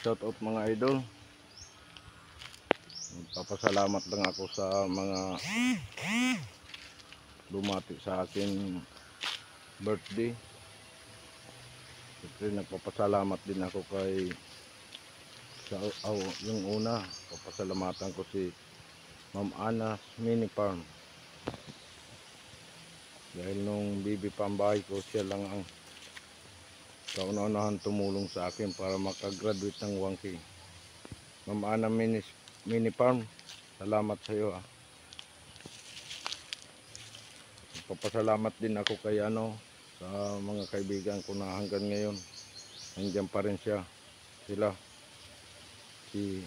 Shout out mga idol. Papasalamat lang ako sa mga lumapit sa akin birthday. Siyempre nagpapasalamat din ako kay yung una, papasalamatan ko si Ma'am Ana Mini Farm. Dahil nung bibi pambahay ko, siya lang ang kauna-unahan tumulong sa akin para makagraduate ng Wangki. Ma'am Ana Mini Farm, salamat sa iyo. Papasalamat din ako kay sa mga kaibigan ko na hanggang ngayon nandiyan pa rin sila. Si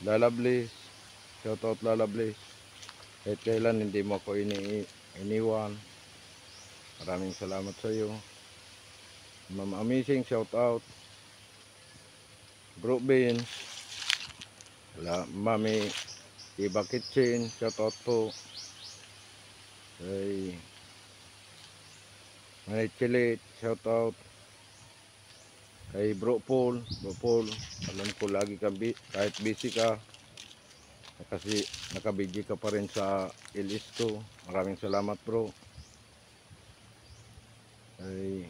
Lala Bliss, shout out Lala Bliss. Kahit kailan hindi mo ako iniwan. Maraming salamat sa iyo. Ma'am Amazing, shout out. Bro Beans, Mami Iba Kitchen, shout out po. Kay Manay Chilit, shout out. Kay Bro Paul, alam ko lagi ka kahit busy ka kasi nakabidyo ka pa rin sa Ilisto. Maraming salamat bro. Ay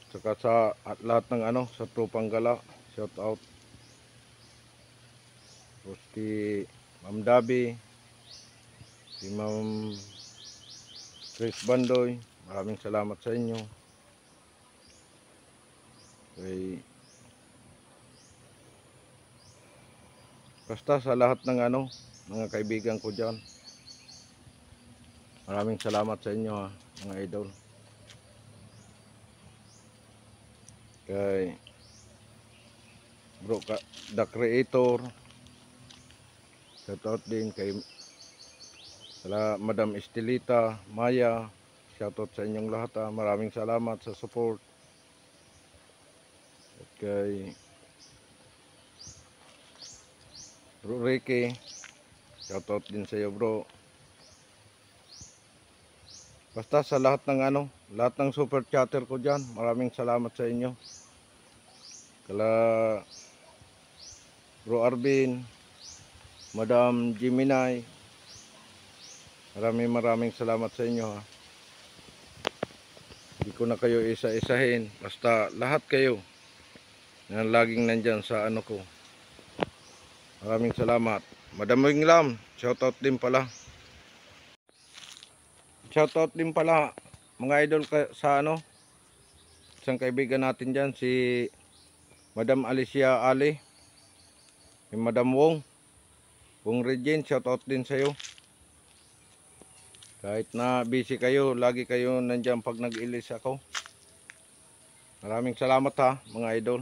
saka sa at lahat ng sa Tropang Gala, shout out. Tapos si Ma'am Dabi, si Ma'am Chris Bandoy, maraming salamat sa inyo. Okay. Basta sa lahat ng mga kaibigan ko dyan, maraming salamat sa inyo mga idol. Kay Bro The Creator, shout out din kay Madam Estelita, Maya, shout out sa inyong lahat. Maraming salamat sa support. At kay Bro Ricky, shout out din sa iyo bro. Basta sa lahat ng lahat ng super chatter ko dyan, maraming salamat sa inyo. Kala Bro Arvin, Madam Jiminay, maraming salamat sa inyo Hindi ko na kayo isa-isahin, basta lahat kayo na laging nandyan sa ko. Maraming salamat. Madam Winglam, shoutout din pala. Shoutout din pala mga idol sa isang kaibigan natin dyan, si Madam Alicia Ali, si Madam Wong Regine, shoutout din sa iyo. Kahit na busy kayo, lagi kayo nandiyan pag nag-ilis ako. Maraming salamat mga idol.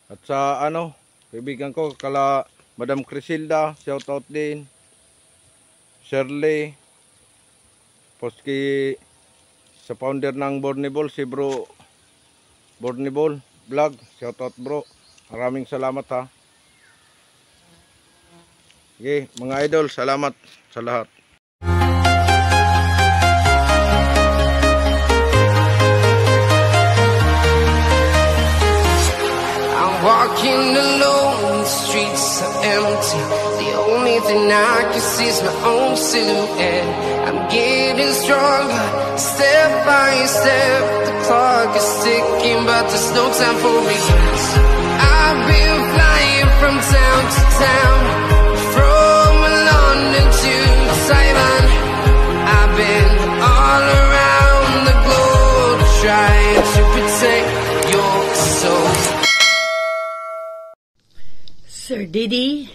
At sa kaibigan ko kala Madam Crisilda, shoutout din. Shirley, poski sa founder ng Bornibol, si Bro Bornibol Vlog, shoutout bro. Maraming salamat Okay, mga idol, salamat sa lahat. Walking alone, the streets are empty. The only thing I can see is my own silhouette. I'm getting stronger, step by step. The clock is ticking, but there's no time for regrets. I've been flying from town to town, from London to Taiwan. I've been all around the globe, trying to protect your soul. Sir Didi,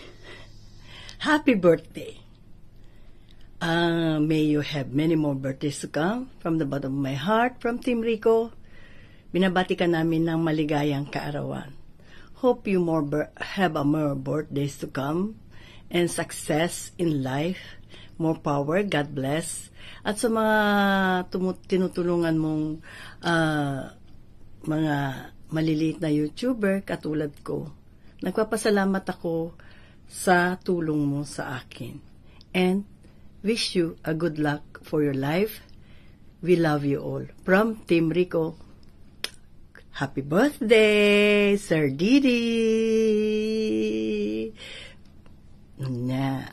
happy birthday. May you have many more birthdays to come. From the bottom of my heart, from Team Rico, binabati ka namin ng maligayang kaarawan. Hope you have more birthdays to come and success in life, more power, God bless. At sa mga tinutulungan mong mga maliliit na YouTuber katulad ko, nagpapasalamat ako sa tulong mo sa akin. And wish you a good luck for your life. We love you all. From Team Rico, Happy birthday, Sir Didi! Na.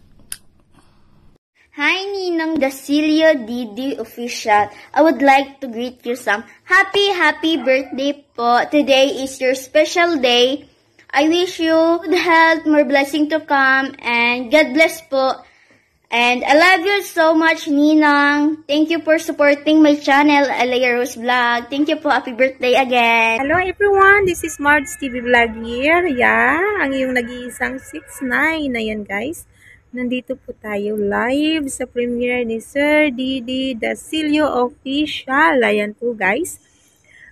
Hi, Ninang Dasilio Didi Official. I would like to greet you some happy birthday po. Today is your special day. I wish you good health, more blessing to come, and God bless po. And I love you so much, Ninang. Thank you for supporting my channel, Alea Rose Vlog. Thank you po. Happy birthday again. Hello everyone, this is Marge TV Vlog here. Yeah, ang iyong nag-iisang 6'9". Ayan guys, nandito po tayo live sa premiere ni Sir Didi Dasilio Official. Ayan po guys.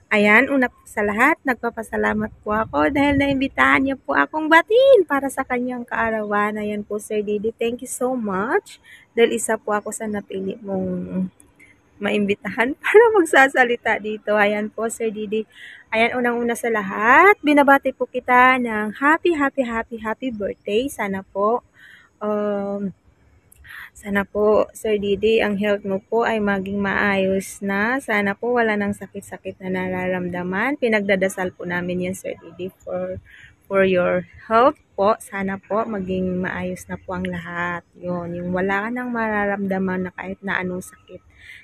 Ayan, una po sa lahat, nagpapasalamat po ako dahil naimbitahan niya po akong batiin para sa kanyang kaarawan. Ayan po Sir Didi, thank you so much. Dahil isa po ako sa napili mong maimbitahan para magsasalita dito. Ayan po Sir Didi. Ayan, unang-una sa lahat, binabati po kita ng happy birthday. Sana po, Sir Didi, ang health mo po ay maging maayos na. Sana po wala nang sakit-sakit na nararamdaman. Pinagdadasal po namin yan, Sir Didi, for your health po. Sana po maging maayos na po ang lahat. Yun, yung wala ka nang mararamdaman na kahit na anong sakit.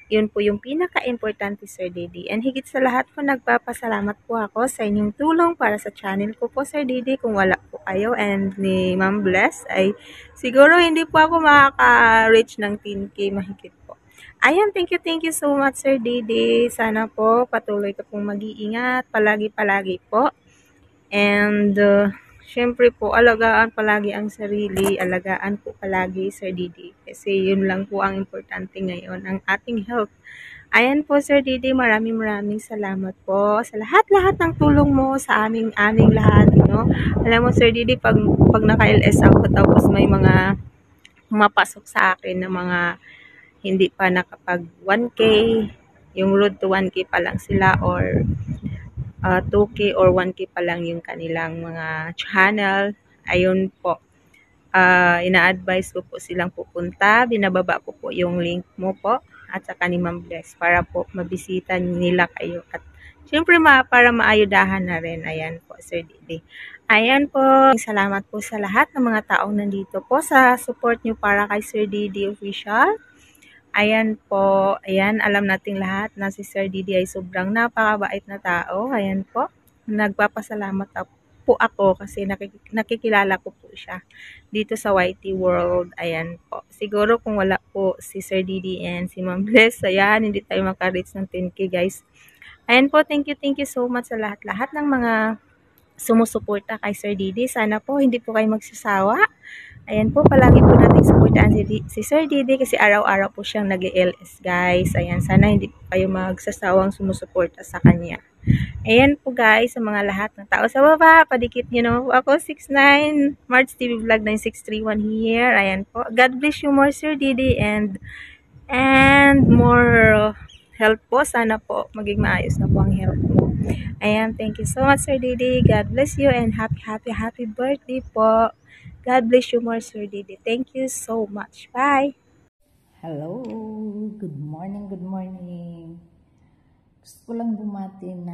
Yun po yung pinaka-importante, Sir Didi. And higit sa lahat po, nagpapasalamat po ako sa inyong tulong para sa channel ko po, Sir Didi. Kung wala po kayo and ni Ma'am Bless, ay siguro hindi po ako makaka-reach ng 10K mahigit po. Ayan, thank you so much, Sir Didi. Sana po patuloy ka pong mag-iingat, palagi po. And syempre po, alagaan palagi ang sarili, alagaan po palagi, Sir Didi. Kasi yun lang po ang importante ngayon, ang ating health. Ayan po, Sir Didi, maraming salamat po sa lahat ng tulong mo sa aming lahat. No? Alam mo, Sir Didi, pag naka-LS ako, tapos may mga pumapasok sa akin na mga hindi pa nakapag 1K, yung road to 1K pa lang sila, or 2K or 1K pa lang yung kanilang mga channel. Ayun po, ina-advise ko po silang pupunta. Binababa ko po yung link mo po at saka ni Ma'am Bless para po mabisita nila kayo. At syempre para maayudahan na rin. Ayan po, Sir Didi. Ayan po, salamat po sa lahat ng mga taong nandito po sa support nyo para kay Sir Didi Official. Ayan po, ayan, alam nating lahat na si Sir Didi ay sobrang napakabait na tao. Ayan po, nagpapasalamat po ako kasi nakikilala ko po siya dito sa YT World. Ayan po, siguro kung wala po si Sir Didi and si Ma'am Bless, ayan, hindi tayo maka-reach ng 10K guys. Ayan po, thank you so much sa lahat ng mga sumusuporta kay Sir Didi. Sana po hindi po kayo magsasawa. Ayan po, palagi po natin supportahan si Sir Didi kasi araw-araw po siyang nag-LS guys. Ayan, sana hindi po kayo magsasawang sumusuporta sa kanya. Ayan po guys, sa mga lahat ng tao sa baba, padikit nyo naman po ako, 6'9", March TV Vlog 9631 here. Ayan po, God bless you more, Sir Didi, and more health po. Sana po maging maayos na po ang health mo. Ayan, thank you so much, Sir Didi. God bless you and happy birthday po. God bless you more, Sir Didi. Thank you so much. Bye! Hello! Good morning. Gusto ko lang bumati na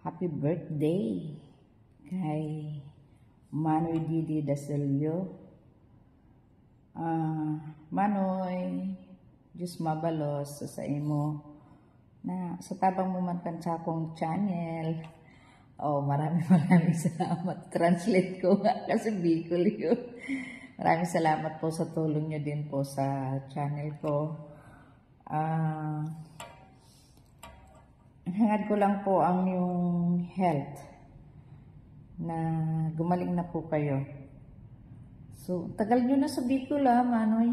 happy birthday kay Manoy Didi Dasilio. Manoy, Diyos mabalos sa imo na sa tabang mo man kan sa akong channel. Oh, maraming salamat. Translate ko nga kasi Bicol yun. Maraming salamat po sa tulong nyo din po sa channel ko. Hangad ko lang po ang yung health na gumaling na po kayo. So, tagal nyo na sa Bicol Manoy.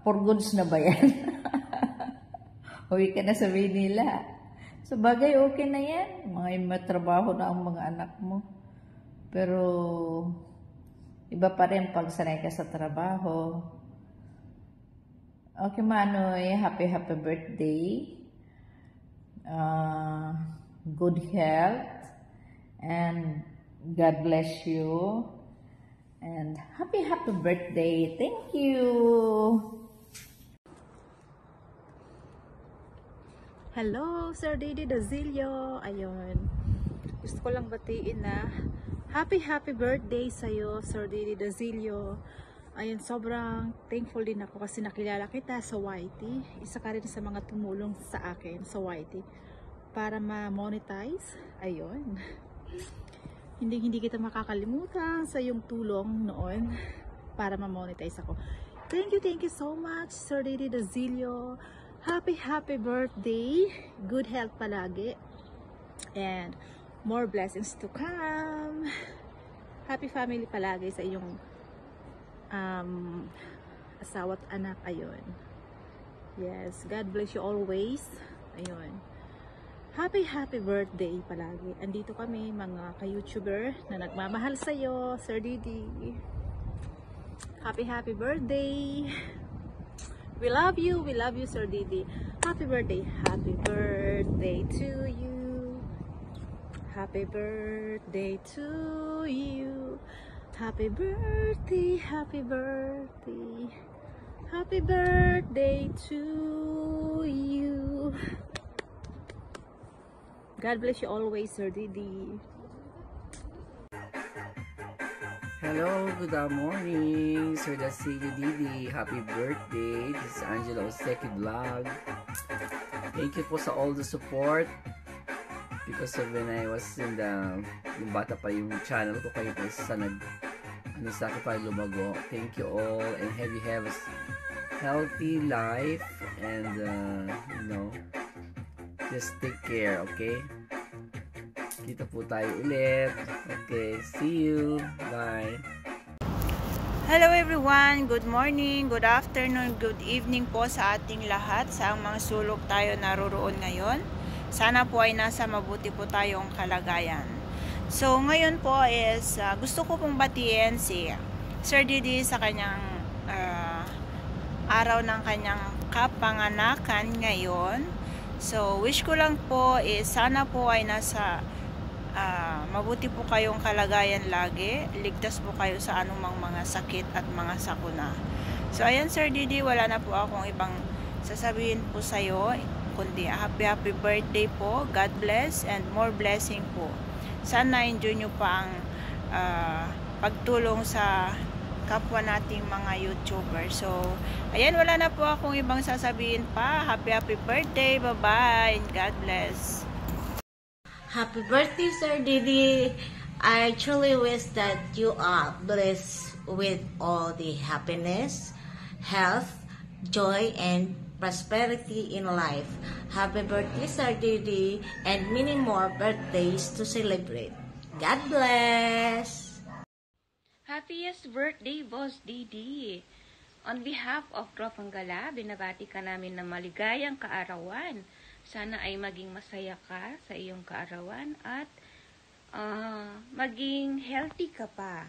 For goods na ba yan? Uwi ka na sa Manila. So, bagay, okay na yan. May trabaho na ang mga anak mo. Pero, iba pa rin pag sanay ka sa trabaho. Okay, Manoy, happy birthday. Good health. And God bless you. And happy birthday. Thank you. Hello, Sir Didi Dazilio. Ayun. Gusto ko lang batiin na happy birthday sa'yo, Sir Didi Dazilio. Ayun, sobrang thankful din ako kasi nakilala kita sa YT. Isa ka rin sa mga tumulong sa akin sa YT para ma-monetize. Ayun. Hindi kita makakalimutan sa iyong tulong noon para ma-monetize ako. Thank you so much, Sir Didi Dazilio. Happy birthday. Good health palagi. And more blessings to come. Happy family palagi sa iyong asawa at anak. Ayun. Yes, God bless you always. Ayun. Happy birthday palagi. Andito kami mga ka-YouTuber na nagmamahal sa iyo, Sir Didi. Happy birthday. We love you, Sir Didi. Happy birthday to you. Happy birthday to you. Happy birthday. Happy birthday to you. God bless you always, Sir Didi. Hello, good morning, Sir Dazilio Didi. Happy birthday. This is Angela Oseki Vlog. Thank you po sa all the support. Because of when I was in yung bata pa yung channel ko, kayo po sa sa akin pa lumago. Thank you all and have a healthy life and just take care, okay? Kita po tayo ulit. Okay, see you. Bye. Hello everyone, good morning, good afternoon, good evening po sa ating lahat, sa mga sulok tayo naroroon ngayon. Sana po ay nasa mabuti po tayong kalagayan. So ngayon po is gusto ko pong batiin si Sir Didi sa kanyang araw ng kanyang kapanganakan ngayon. So wish ko lang po is sana po ay nasa mabuti po kayong kalagayan lagi. Ligtas po kayo sa anumang mga sakit at mga sakuna. So ayan Sir Didi, wala na po akong ibang sasabihin po sa iyo kundi happy birthday po. God bless and more blessing po. Sana enjoy nyo pa ang pagtulong sa kapwa nating mga YouTuber. So ayan, wala na po akong ibang sasabihin pa. Happy birthday. Bye bye and God bless. Happy birthday, Sir Didi. I truly wish that you are blessed with all the happiness, health, joy, and prosperity in life. Happy birthday, Sir Didi, and many more birthdays to celebrate. God bless! Happiest birthday, Boss Didi! On behalf of Tropang Gala, binabati ka namin ng maligayang kaarawan. Sana ay maging masaya ka sa iyong kaarawan at maging healthy ka pa.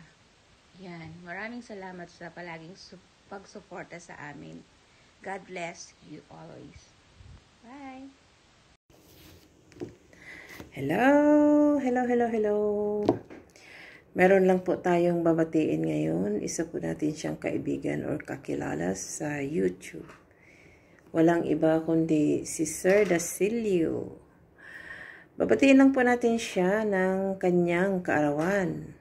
Yan. Maraming salamat sa palaging pagsuporta sa amin. God bless you always. Bye! Hello. Meron lang po tayong babatiin ngayon. Isa po natin siyang kaibigan or kakilala sa YouTube. Walang iba kundi si Sir Dazilio. Babatiin lang po natin siya ng kanyang kaarawan.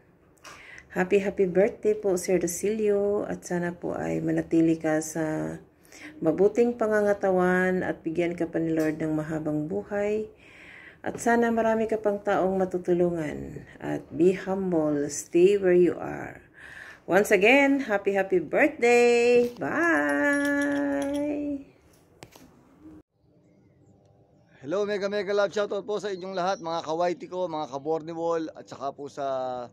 Happy birthday po Sir Dazilio at sana po ay manatili ka sa mabuting pangangatawan at bigyan ka pa ni Lord ng mahabang buhay. At sana marami ka pang taong matutulungan. At be humble, stay where you are. Once again, happy birthday! Bye! Hello, mega love shoutout po sa inyong lahat, mga ka-YT ko, mga ka-Bornewall, at saka po sa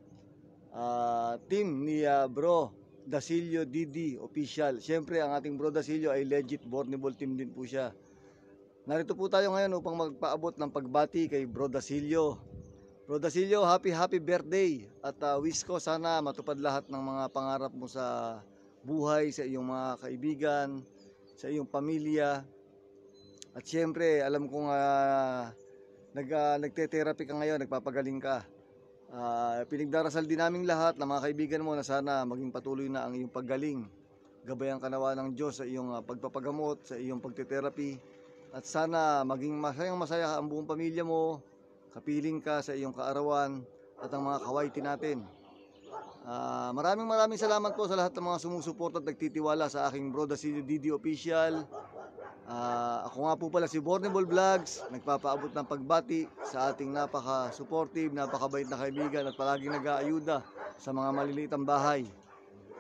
team ni Bro Dazilio Didi Official. Siyempre, ang ating Bro Dazilio ay legit Bornewall team din po siya. Narito po tayo ngayon upang magpaabot ng pagbati kay Bro Dazilio. Bro Dazilio, happy birthday! At wish ko sana matupad lahat ng mga pangarap mo sa buhay, sa iyong mga kaibigan, sa iyong pamilya. At siyempre, alam kong nagte-therapy ka ngayon, nagpapagaling ka. Pinagdarasal din naming lahat ng mga kaibigan mo na sana maging patuloy na ang iyong paggaling. Gabayan ka nawa ng Diyos sa iyong pagpapagamot, sa iyong pagte-therapy. At sana maging masaya ang buong pamilya mo, kapiling ka sa iyong kaarawan at ang mga kawaiti natin. Maraming salamat po sa lahat ng mga sumusuporta at nagtitiwala sa aking Bro Dasilio Didi Official. Ako nga po pala si Bornable Vlogs, nagpapaabot ng pagbati sa ating napaka-supportive, napakabait na kaibigan at palaging nag-aayuda sa mga maliliitang bahay.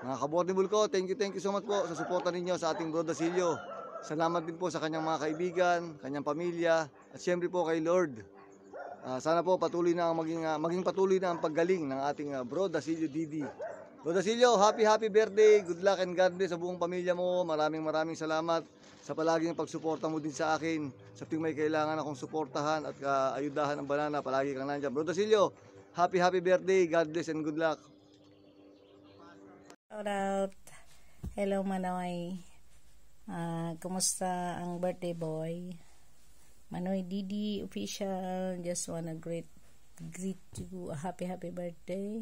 Mga ka-Bornable ko, thank you so much po sa suporta ninyo sa ating Bro Dasilio. Salamat din po sa kanyang mga kaibigan, kanyang pamilya, at syempre po kay Lord. Sana po patuloy na maging patuloy na ang paggaling ng ating Bro Dasilio Didi. Bro Dasilio, happy birthday, good luck and God bless sa buong pamilya mo. Maraming salamat sa palaging pagsuporta mo din sa akin. Sa tuwing may kailangan akong suportahan at ayudahan ng banana, palagi kang nandiyan. Bro Dasilio, happy birthday, God bless and good luck. Shout out. Hello Manoy. Kumusta ang birthday boy? Manoy Didi Official, just wanna greet you a happy birthday.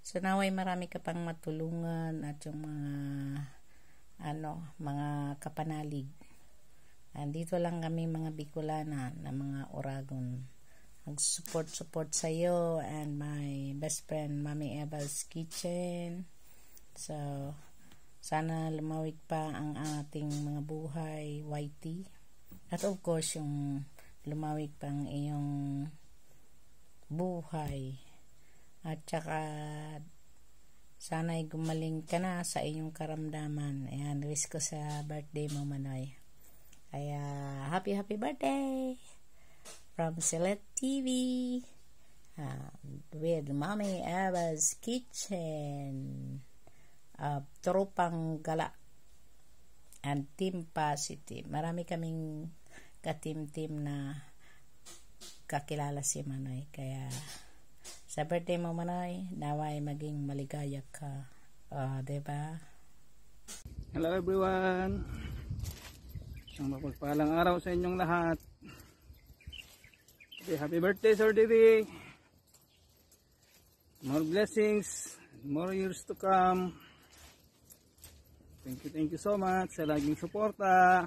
So naway marami ka pang matulungan at yung mga kapanalig. Andito lang kami mga Bicolana na mga Oragon. Mag-support sa iyo and my best friend Mami Eva's Kitchen. So sana lumawig pa ang ating mga buhay, YT. At of course, yung lumawig pa ang iyong buhay. At saka, sana'y gumaling ka na sa iyong karamdaman. Ayan, wish ko sa birthday mo, Manoy. Kaya, happy birthday! From Select TV. With Mommy Eva's Kitchen. Tropang Gala and Team Positive. Marami kaming ka-team na kakilala si Manoy. Kaya sa birthday mo, Manoy, naway maging maligaya ka. Diba? Hello everyone. Isang mapagpalang araw sa inyong lahat. Happy birthday, Sir Didi. More blessings, more years to come. Thank you so much sa laging suporta.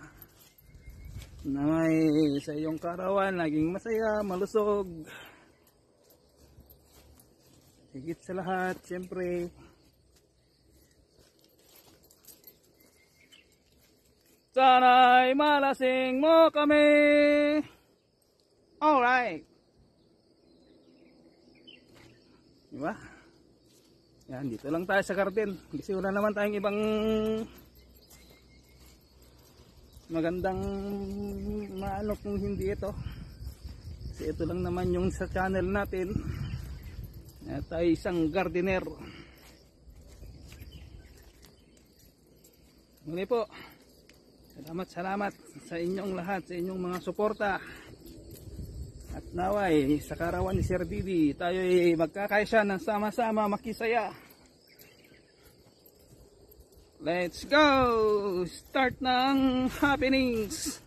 Naway sa iyong kaarawan, laging masaya, malusog. Higit sa lahat, siyempre, sana'y malasing mo kami. Alright. Diba? Yan, dito lang tayo sa garden. Kasi wala naman tayong ibang magandang maano kung hindi ito. Kasi ito lang naman yung sa channel natin. Tayo isang gardener. Muli po, salamat sa inyong lahat, sa inyong mga suporta. At naway, sa kaarawan ni Sir Didi, tayo ay magkakaisa ng sama-sama makisaya. Let's go! Start ng happenings!